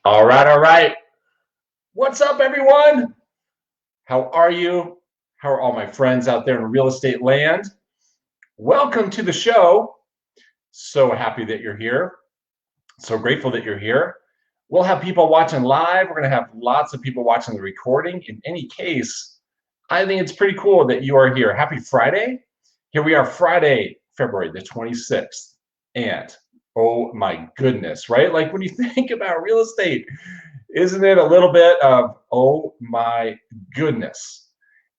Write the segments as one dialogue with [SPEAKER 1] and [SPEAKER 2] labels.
[SPEAKER 1] All right, all right. What's up, everyone? How are you? How are all my friends out there in real estate land? Welcome to the show. So happy that you're here. So grateful that you're here. We'll have people watching live. We're going to have lots of people watching the recording. In any case, I think it's pretty cool that you are here. Happy Friday. Here we are, Friday, February the 26th. And oh my goodness, right? Like when you think about real estate, isn't it a little bit of, oh my goodness?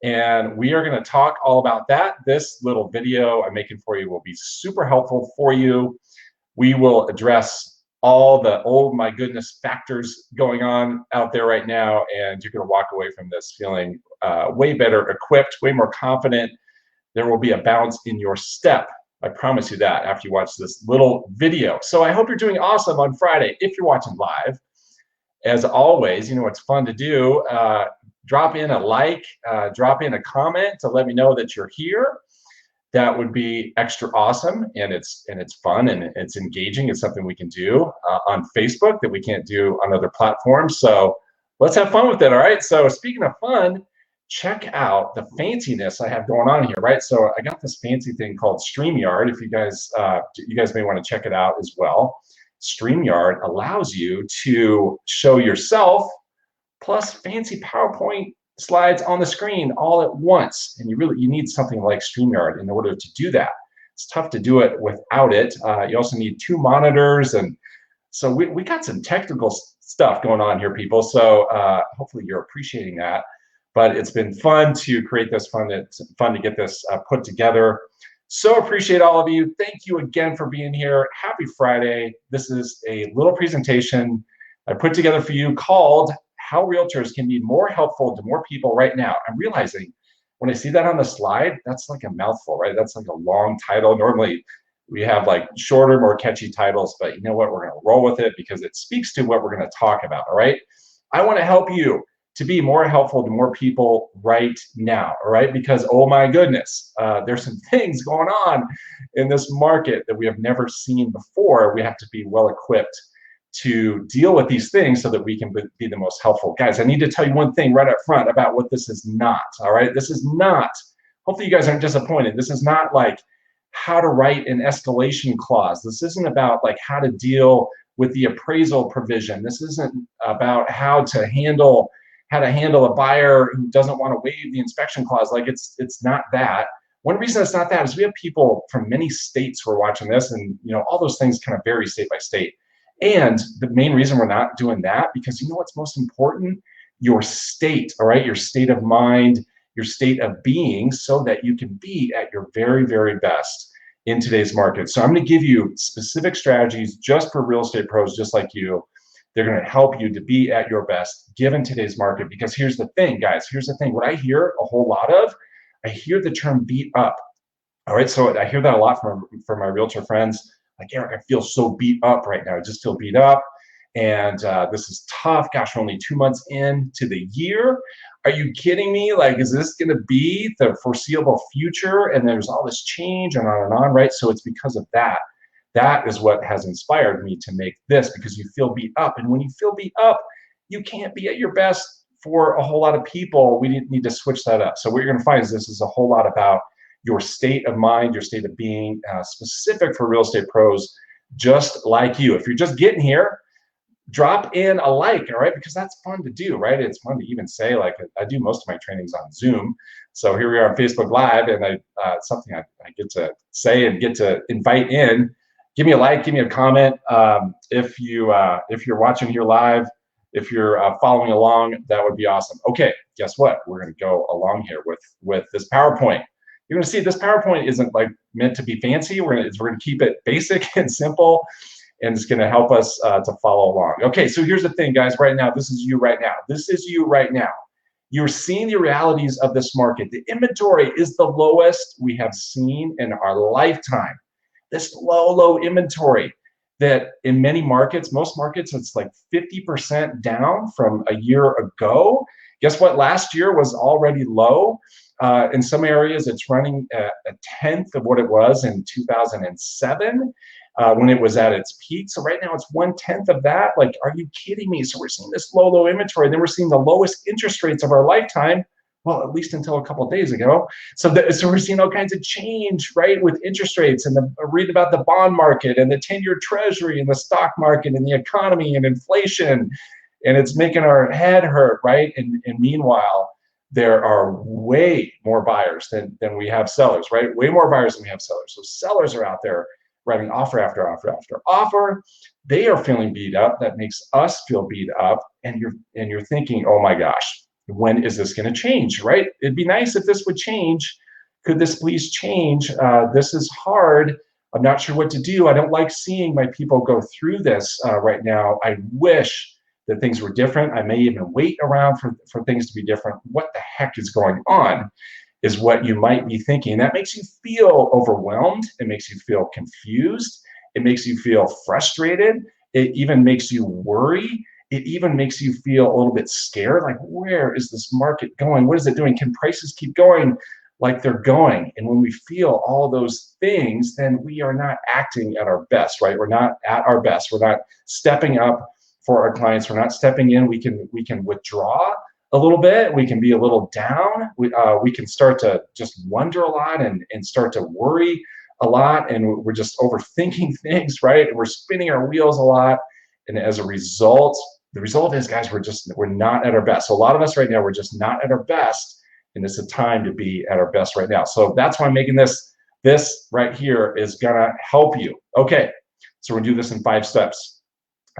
[SPEAKER 1] And we are going to talk all about that. This little video I'm making for you will be super helpful for you. We will address all the, oh my goodness, factors going on out there right now. And you're going to walk away from this feeling way better equipped, way more confident. There will be a bounce in your step. I promise you that after you watch this little video. So I hope you're doing awesome on Friday if you're watching live. As always, you know, it's fun to do. Drop in a like, drop in a comment to let me know that you're here. That would be extra awesome, and it's fun and it's engaging. It's something we can do on Facebook that we can't do on other platforms. So let's have fun with it. All right. So speaking of fun, check out the fanciness I have going on here. Right. So I got this fancy thing called StreamYard. If you guys may want to check it out as well. StreamYard allows you to show yourself plus fancy PowerPoint slides on the screen all at once. And you need something like StreamYard in order to do that. It's tough to do it without it. You also need two monitors. And so we got some technical stuff going on here, people. So hopefully you're appreciating that. But it's been fun to create this, fun to get this put together. So appreciate all of you. Thank you again for being here. Happy Friday. This is a little presentation I put together for you called How Realtors Can Be More Helpful to More People Right Now. I'm realizing when I see that on the slide, that's like a mouthful, right? That's like a long title. Normally we have like shorter, more catchy titles, but you know what? We're going to roll with it because it speaks to what we're going to talk about, all right? I want to help you to be more helpful to more people right now, all right? Because, oh my goodness, there's some things going on in this market that we have never seen before. We have to be well equipped to deal with these things so that we can be the most helpful. Guys, I need to tell you one thing right up front about what this is not, all right? This is not, hopefully you guys aren't disappointed. This is not like how to write an escalation clause. This isn't about like how to deal with the appraisal provision. This isn't about how to handle a buyer who doesn't want to waive the inspection clause. Like it's not that. One reason it's not that is we have people from many states who are watching this, and you know all those things kind of vary state by state. And the main reason we're not doing that, because you know what's most important? Your state, all right? Your state of mind, your state of being, so that you can be at your very, very best in today's market. So I'm going to give you specific strategies just for real estate pros just like you. They're going to help you to be at your best given today's market. Because here's the thing, guys. Here's the thing. What I hear a whole lot of, I hear the term beat up. All right. So I hear that a lot from my realtor friends. Like, Eric, I feel so beat up right now. I just feel beat up. And this is tough. Gosh, we're only 2 months into the year. Are you kidding me? Like, is this going to be the foreseeable future? And there's all this change and on, right? So it's because of that. That is what has inspired me to make this, because you feel beat up. And when you feel beat up, you can't be at your best for a whole lot of people. We need to switch that up. So what you're going to find is this is a whole lot about your state of mind, your state of being, specific for real estate pros just like you. If you're just getting here, drop in a like, all right? Because that's fun to do, right? It's fun to even say, like, I do most of my trainings on Zoom. So here we are on Facebook Live, and it's something I get to say and get to invite in. Give me a like, give me a comment. If you're watching here live, if you're following along, that would be awesome. Okay, guess what? We're going to go along here with this PowerPoint. You're going to see this PowerPoint isn't like meant to be fancy. We're going to keep it basic and simple, and it's going to help us to follow along. Okay, so here's the thing, guys. Right now, this is you right now. This is you right now. You're seeing the realities of this market. The inventory is the lowest we have seen in our lifetime. This low inventory that in many markets, most markets, it's like 50% down from a year ago. Guess what? Last year was already low. In some areas, it's running a tenth of what it was in 2007. when it was at its peak. So right now it's 1/10 of that. Like, are you kidding me? So we're seeing this low inventory. Then we're seeing the lowest interest rates of our lifetime. Well, at least until a couple of days ago. So we're seeing all kinds of change, right, with interest rates, and read about the bond market and the 10-year treasury and the stock market and the economy and inflation, and it's making our head hurt, right? And meanwhile, there are way more buyers than we have sellers, right? Way more buyers than we have sellers. So sellers are out there writing offer after offer after offer. They are feeling beat up. That makes us feel beat up, and you're thinking, oh my gosh, when is this going to change, right? It'd be nice if this would change. Could this please change? This is hard. I'm not sure what to do. I don't like seeing my people go through this right now. I wish that things were different. I may even wait around for things to be different. What the heck is going on is what you might be thinking. That makes you feel overwhelmed. It makes you feel confused. It makes you feel frustrated. It even makes you worry. It even makes you feel a little bit scared, like, where is this market going? What is it doing? Can prices keep going like they're going? And when we feel all those things, then we are not acting at our best, right? We're not at our best. We're not stepping up for our clients. We're not stepping in. We can withdraw a little bit. We can be a little down. We can start to just wonder a lot and start to worry a lot. And we're just overthinking things, right? And we're spinning our wheels a lot. And as a result, the result is, guys, we're not at our best. So a lot of us right now, we're just not at our best, and it's a time to be at our best right now. So that's why I'm making this right here is gonna help you. Okay, so we're gonna do this in 5 steps.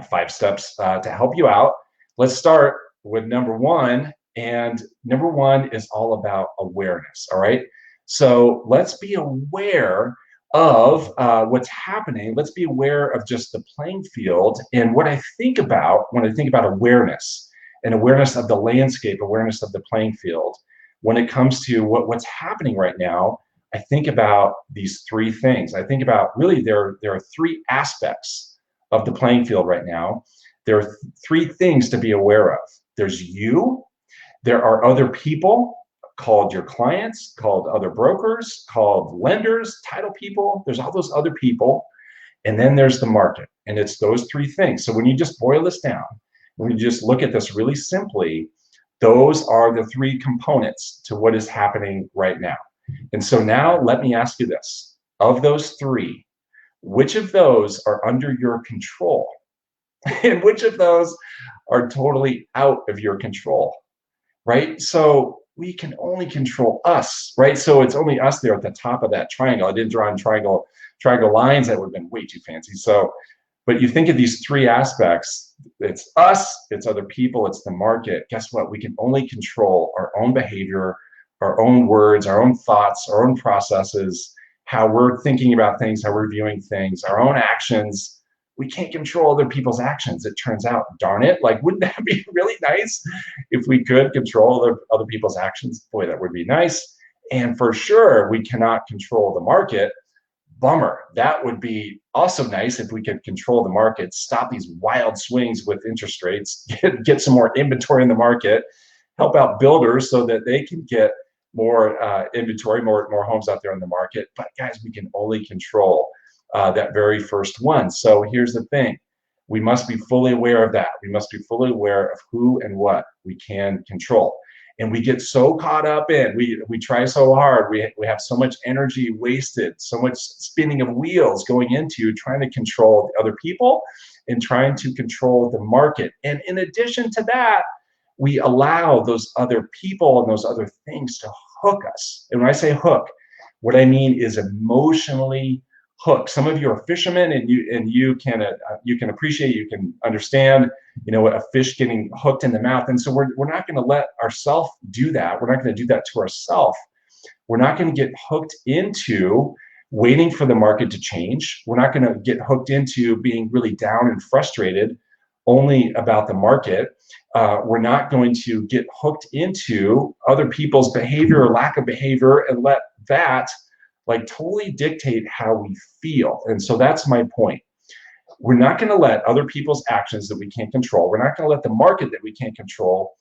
[SPEAKER 1] 5 steps to help you out. Let's start with number 1, and number 1 is all about awareness. All right, so let's be aware of what's happening. Let's be aware of just the playing field. And what I think about when I think about awareness, and awareness of the landscape, awareness of the playing field, when it comes to what's happening right now, I think about these 3 things. I think about, really, there are 3 aspects of the playing field right now. There are 3 things to be aware of. There's you, there are other people called your clients, called other brokers, called lenders, title people. There's all those other people. And then there's the market. And it's those 3 things. So when you just boil this down, when you just look at this really simply, those are the 3 components to what is happening right now. And so now let me ask you this. Of those 3, which of those are under your control? And which of those are totally out of your control? Right? So we can only control us, right? So it's only us there at the top of that triangle. I didn't draw in triangle lines. That would have been way too fancy. So, but you think of these 3 aspects, it's us, it's other people, it's the market. Guess what? We can only control our own behavior, our own words, our own thoughts, our own processes, how we're thinking about things, how we're viewing things, our own actions. We can't control other people's actions, it turns out. Darn it. Like, wouldn't that be really nice if we could control other people's actions? Boy, that would be nice. And for sure, we cannot control the market. Bummer. That would be also nice if we could control the market, stop these wild swings with interest rates, get some more inventory in the market, help out builders so that they can get more inventory, more homes out there in the market. But guys, we can only control that very first one. So here's the thing. We must be fully aware of that. We must be fully aware of who and what we can control. And we get so caught up in, we try so hard, we have so much energy wasted, so much spinning of wheels going into trying to control the other people and trying to control the market. And in addition to that, we allow those other people and those other things to hook us. And when I say hook, what I mean is emotionally hook. Some of you are fishermen, and you can appreciate, you can understand, a fish getting hooked in the mouth. And so we're not going to let ourselves do that. We're not going to do that to ourselves. We're not going to get hooked into waiting for the market to change. We're not going to get hooked into being really down and frustrated only about the market. We're not going to get hooked into other people's behavior or lack of behavior and let that totally dictate how we feel. And so that's my point. We're not going to let other people's actions that we can't control, we're not going to let the market that we can't control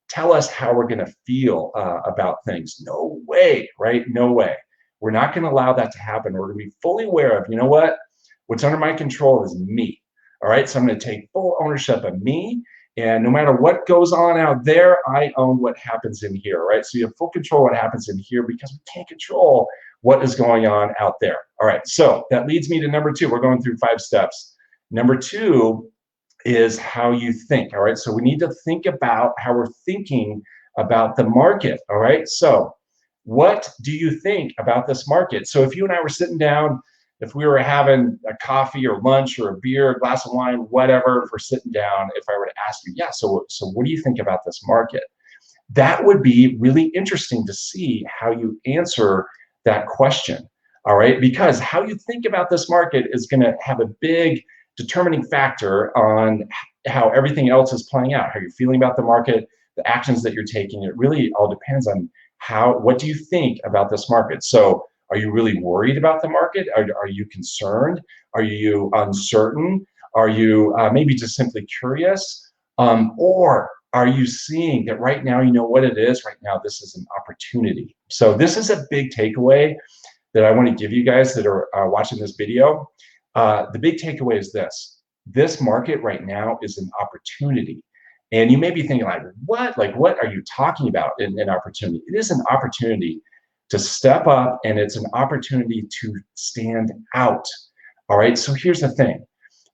[SPEAKER 1] tell us how we're going to feel about things. No way, right? No way. We're not going to allow that to happen. We're going to be fully aware of, you know what? What's under my control is me. All right, so I'm going to take full ownership of me. And no matter what goes on out there, I own what happens in here, right? So you have full control of what happens in here because we can't control what is going on out there. All right, so that leads me to number 2. We're going through 5 steps. Number 2 is how you think. All right, so we need to think about how we're thinking about the market. All right, so what do you think about this market? So if you and I were sitting down, if we were having a coffee or lunch or a beer, a glass of wine, whatever, if we're sitting down, if I were to ask you, yeah, so what do you think about this market? That would be really interesting to see how you answer that question. All right, because how you think about this market is going to have a big determining factor on how everything else is playing out, how you're feeling about the market, the actions that you're taking. It really all depends on what do you think about this market. So are you really worried about the market? Are you concerned? Are you uncertain? Are you maybe just simply curious? Or are you seeing that right now, you know what it is? Right now, this is an opportunity. So this is a big takeaway that I want to give you guys that are watching this video. The big takeaway is this. This market right now is an opportunity. And you may be thinking like, what? Like, what are you talking about in an opportunity? It is an opportunity to step up, and it's an opportunity to stand out. All right, so here's the thing.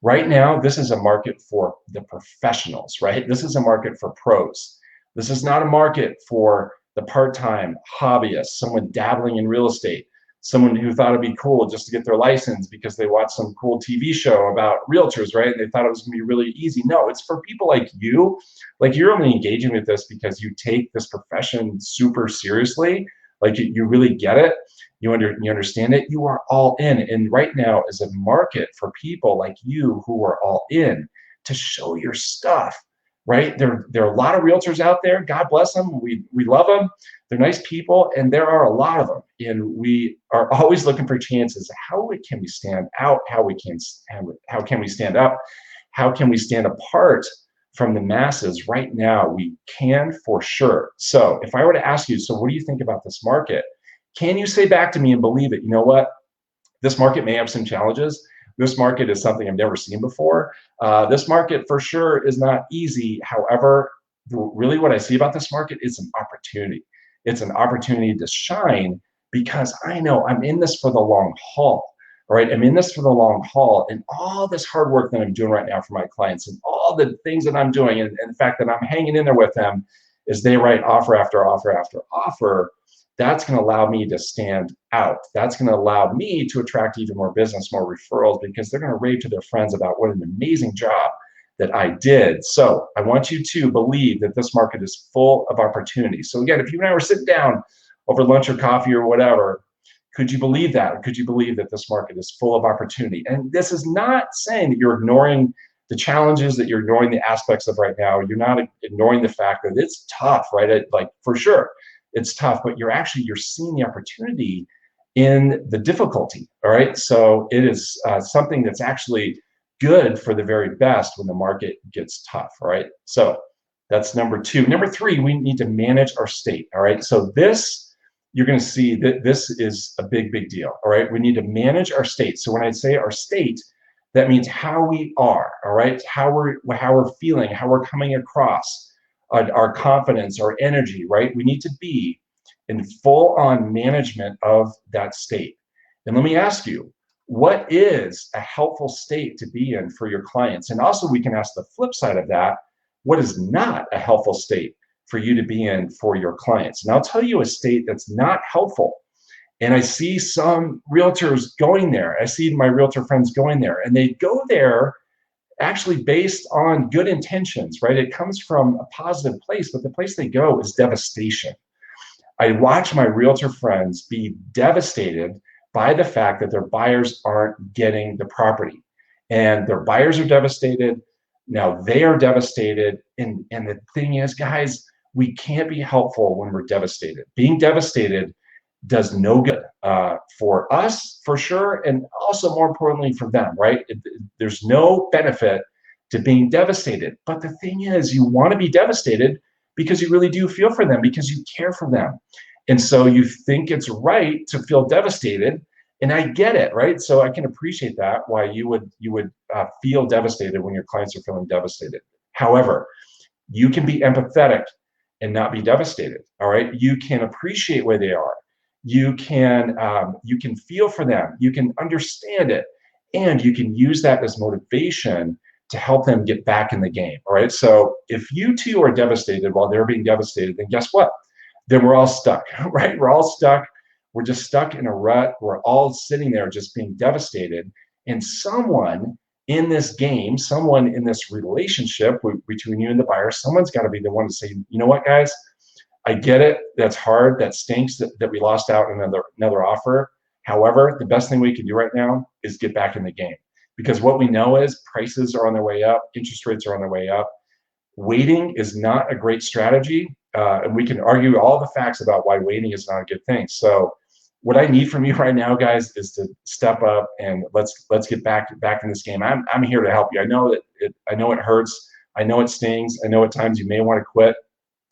[SPEAKER 1] Right now, this is a market for the professionals, right? This is a market for pros. This is not a market for the part-time hobbyist, someone dabbling in real estate, someone who thought it'd be cool just to get their license because they watched some cool TV show about realtors, right? They thought it was gonna be really easy. No, it's for people like you. Like, you're only engaging with this because you take this profession super seriously. Like, you really get it. You understand it. You are all in. And right now is a market for people like you who are all in to show your stuff, right? There are a lot of realtors out there. God bless them. We love them. They're nice people, and there are a lot of them. And we are always looking for chances. How can we stand out? How can we stand up? How can we stand apart from the masses? Right now, we can for sure. So if I were to ask you, so what do you think about this market? Can you say back to me and believe it? You know what? This market may have some challenges. This market is something I've never seen before. This market for sure is not easy. However, really what I see about this market is an opportunity. It's an opportunity to shine because I know I'm in this for the long haul. All right, I'm in this for the long haul, and all this hard work that I'm doing right now for my clients and all the things that I'm doing, and the fact that I'm hanging in there with them as they write offer after offer after offer, that's going to allow me to stand out. That's going to allow me to attract even more business, more referrals, because they're going to rave to their friends about what an amazing job that I did. So I want you to believe that this market is full of opportunities. So again, if you and I were sitting down over lunch or coffee or whatever, could you believe that? Could you believe that this market is full of opportunity? And this is not saying that you're ignoring the challenges, that you're ignoring the aspects of right now. You're not ignoring the fact that it's tough, right? Like, for sure, it's tough, but you're seeing the opportunity in the difficulty. All right, so it is something that's actually good for the very best when the market gets tough. All right, so that's number 2. Number 3, we need to manage our state. All right, so this, you're going to see that this is a big deal. All right, we need to manage our state. So when I say our state, that means how we are. All right, how we're feeling, how we're coming across, our confidence, our energy. Right, we need to be in full-on management of that state. And let me ask you, what is a helpful state to be in for your clients? And also, we can ask the flip side of that, what is not a helpful state for you to be in for your clients? And I'll tell you a state that's not helpful. And I see some realtors going there. I see my realtor friends going there, and they go there actually based on good intentions, right? It comes from a positive place, but the place they go is devastation. I watch my realtor friends be devastated by the fact that their buyers aren't getting the property. And their buyers are devastated. Now they are devastated. And the thing is, guys, we can't be helpful when we're devastated. Being devastated does no good for us, for sure, and also more importantly for them, right? There's no benefit to being devastated. But the thing is, you want to be devastated because you really do feel for them, because you care for them. And so you think it's right to feel devastated And I get it, right? So I can appreciate that, why you would feel devastated when your clients are feeling devastated. However, you can be empathetic and not be devastated. All right, you can appreciate where they are. You can feel for them. You can understand it, and you can use that as motivation to help them get back in the game. All right. So if you two are devastated while they're being devastated, then guess what? Then we're all stuck, right? We're all stuck. We're just stuck in a rut. We're all sitting there just being devastated. And someone in this game, someone in this relationship between you and the buyer, someone's got to be the one to say, you know what, guys, I get it. That's hard. That stinks that we lost out on another offer. However, the best thing we can do right now is get back in the game, because what we know is prices are on their way up, interest rates are on their way up. Waiting is not a great strategy, and we can argue all the facts about why waiting is not a good thing. So, what I need from you right now, guys, is to step up and let's get back in this game. I'm here to help you. I know that I know it hurts. I know it stings. I know at times you may want to quit.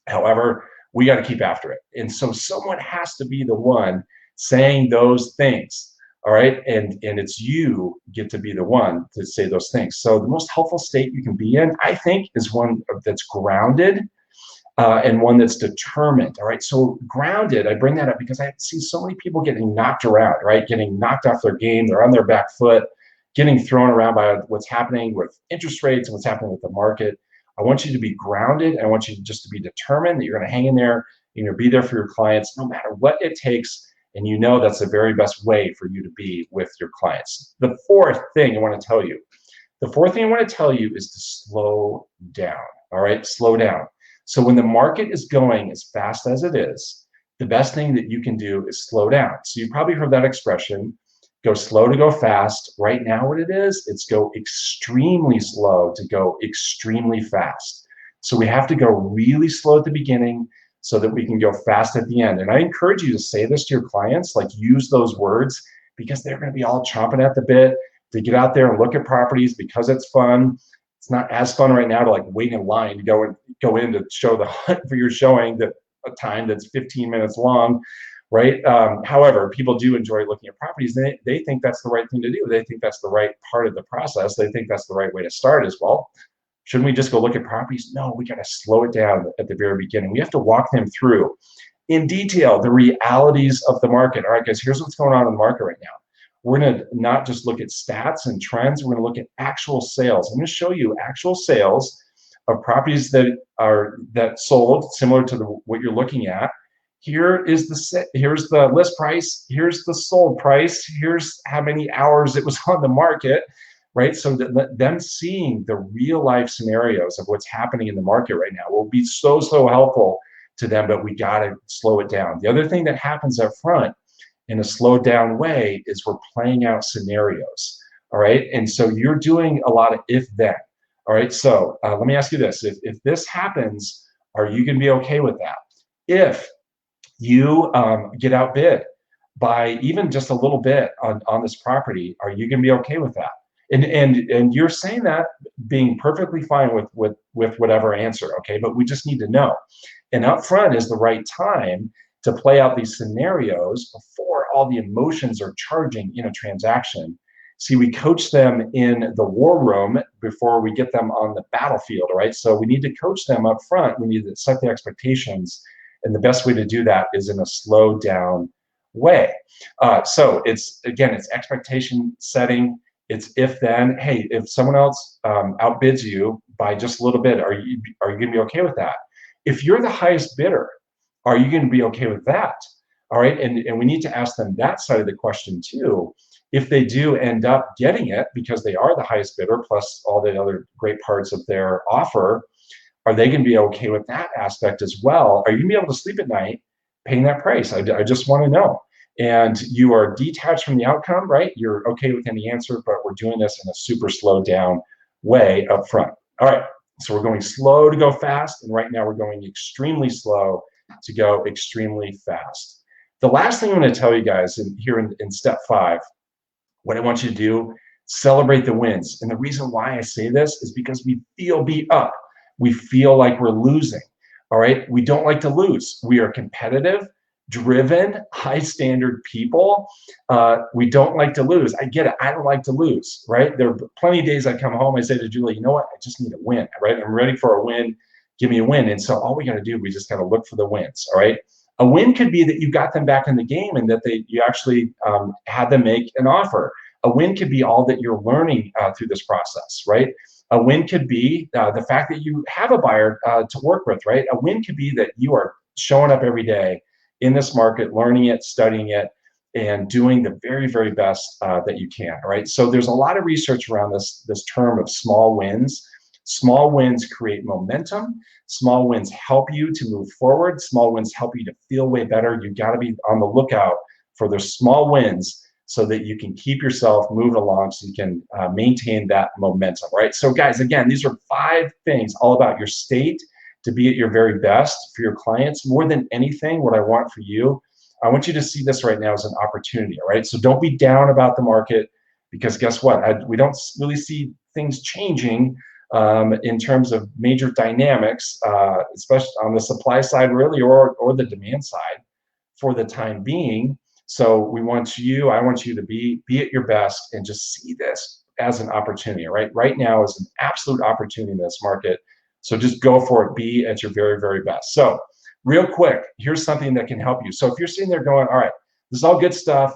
[SPEAKER 1] However, we got to keep after it. And so someone has to be the one saying those things. All right. And it's you get to be the one to say those things. So the most helpful state you can be in, I think, is one that's grounded and one that's determined. All right. So grounded, I bring that up because I see so many people getting knocked around, right? Getting knocked off their game. They're on their back foot, getting thrown around by what's happening with interest rates and what's happening with the market. I want you to be grounded. I want you just to be determined that you're going to hang in there and you'll be there for your clients no matter what it takes. And you know that's the very best way for you to be with your clients. The fourth thing I want to tell you is to slow down. All right, slow down. So when the market is going as fast as it is, the best thing that you can do is slow down. So you've probably heard that expression, go slow to go fast. Right now, what it is, it's go extremely slow to go extremely fast. So we have to go really slow at the beginning so that we can go fast at the end. And I encourage you to say this to your clients, like use those words, because they're going to be all chomping at the bit to get out there and look at properties because it's fun. It's not as fun right now to like wait in line to go in to show the hunt for your showing that a time that's 15 minutes long, right? However, people do enjoy looking at properties. They think that's the right thing to do. They think that's the right part of the process. They think that's the right way to start as well. Shouldn't we just go look at properties? No, we got to slow it down at the very beginning. We have to walk them through in detail the realities of the market. All right, guys, here's what's going on in the market right now. We're going to not just look at stats and trends. We're going to look at actual sales. I'm going to show you actual sales of properties that sold similar to what you're looking at. Here's the list price. Here's the sold price. Here's how many hours it was on the market, right? So that them seeing the real life scenarios of what's happening in the market right now will be so helpful to them, but we got to slow it down. The other thing that happens up front in a slowed down way is we're playing out scenarios. All right. And so you're doing a lot of if then. All right. So let me ask you this. If this happens, are you going to be okay with that? If you get outbid by even just a little bit on this property, are you going to be okay with that? And you're saying that being perfectly fine with whatever answer, okay? But we just need to know. And up front is the right time to play out these scenarios before all the emotions are charging in a transaction. See, we coach them in the war room before we get them on the battlefield, right? So we need to coach them up front. We need to set the expectations. And the best way to do that is in a slow down way. So it's expectation setting. It's if then. Hey, if someone else outbids you by just a little bit, are you going to be okay with that? If you're the highest bidder, are you going to be okay with that? All right, and we need to ask them that side of the question too. If they do end up getting it because they are the highest bidder plus all the other great parts of their offer, are they going to be okay with that aspect as well? Are you going to be able to sleep at night paying that price? I just want to know. And you are detached from the outcome, right? You're okay with any answer, but we're doing this in a super slowed down way up front. All right, so we're going slow to go fast, and right now we're going extremely slow to go extremely fast. The last thing I'm going to tell you guys here in step 5, what I want you to do, celebrate the wins. And the reason why I say this is because we feel beat up. We feel like we're losing. All right. We don't like to lose. We are competitive, driven, high standard people, we don't like to lose. I get it. I don't like to lose, right? There are plenty of days I come home, I say to Julie, you know what? I just need a win, right? I'm ready for a win. Give me a win. And so all we got to do, we just got to look for the wins, all right? A win could be that you got them back in the game and that you actually had them make an offer. A win could be all that you're learning through this process, right? A win could be the fact that you have a buyer to work with, right? A win could be that you are showing up every day in this market, learning it, studying it, and doing the very, very best that you can, right? So there's a lot of research around this term of small wins. Small wins create momentum. Small wins help you to move forward. Small wins help you to feel way better. You got to be on the lookout for those small wins so that you can keep yourself moving along, so you can maintain that momentum, right? So guys, again, these are 5 things all about your state to be at your very best for your clients. More than anything, what I want for you, I want you to see this right now as an opportunity, all right? So don't be down about the market, because guess what? We don't really see things changing in terms of major dynamics, especially on the supply side, really, or the demand side for the time being. So I want you to be at your best and just see this as an opportunity, right? Right now is an absolute opportunity in this market. So just go for it, be at your very, very best. So real quick, here's something that can help you. So if you're sitting there going, all right, this is all good stuff,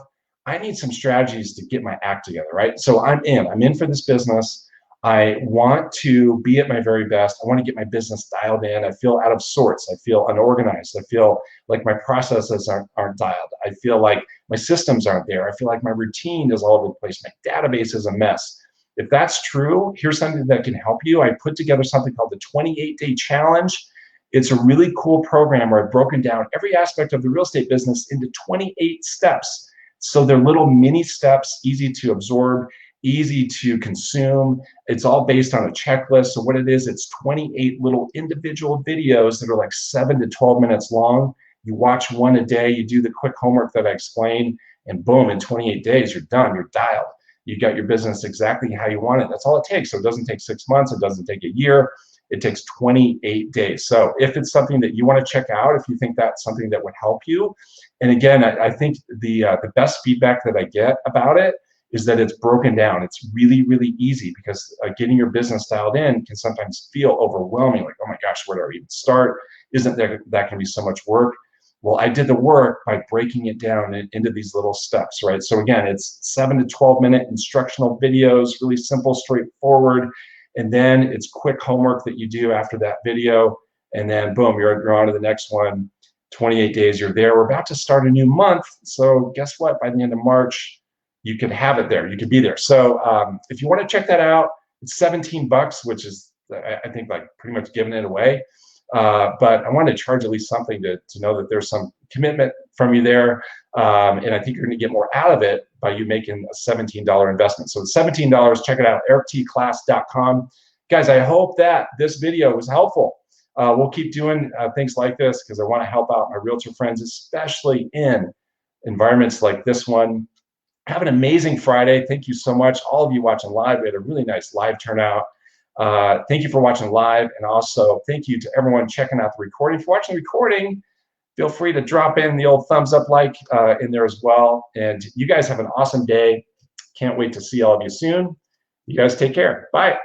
[SPEAKER 1] I need some strategies to get my act together, right? So I'm in for this business. I want to be at my very best. I want to get my business dialed in. I feel out of sorts. I feel unorganized. I feel like my processes aren't dialed. I feel like my systems aren't there. I feel like my routine is all over the place. My database is a mess. If that's true, here's something that can help you. I put together something called the 28-day challenge. It's a really cool program where I've broken down every aspect of the real estate business into 28 steps. So they're little mini steps, easy to absorb, easy to consume. It's all based on a checklist. So what it is, it's 28 little individual videos that are like 7 to 12 minutes long. You watch one a day, you do the quick homework that I explained, and boom, in 28 days, you're done, you're dialed. You got your business exactly how you want it. That's all it takes. So it doesn't take 6 months, it doesn't take a year, it takes 28 days. So if it's something that you want to check out, if you think that's something that would help you, and again, I think the best feedback that I get about it is that it's broken down. It's really, really easy, because getting your business dialed in can sometimes feel overwhelming. Like, oh my gosh, where do I even start? Isn't that can be so much work? Well, I did the work by breaking it down into these little steps, right? So again, it's 7 to 12 minute instructional videos, really simple, straightforward. And then it's quick homework that you do after that video. And then boom, you're on to the next one. 28 days, you're there. We're about to start a new month. So guess what? By the end of March, you could have it there. You could be there. So if you want to check that out, it's $17, which is, I think, like pretty much giving it away. But I want to charge at least something to know that there's some commitment from you there. And I think you're going to get more out of it by you making a $17 investment. So it's $17. Check it out, erictclass.com. Guys, I hope that this video was helpful. We'll keep doing things like this because I want to help out my realtor friends, especially in environments like this one. Have an amazing Friday. Thank you so much. All of you watching live. We had a really nice live turnout. Thank you for watching live. And also thank you to everyone checking out the recording. If you're watching the recording, feel free to drop in the old thumbs up like in there as well. And you guys have an awesome day. Can't wait to see all of you soon. You guys take care. Bye.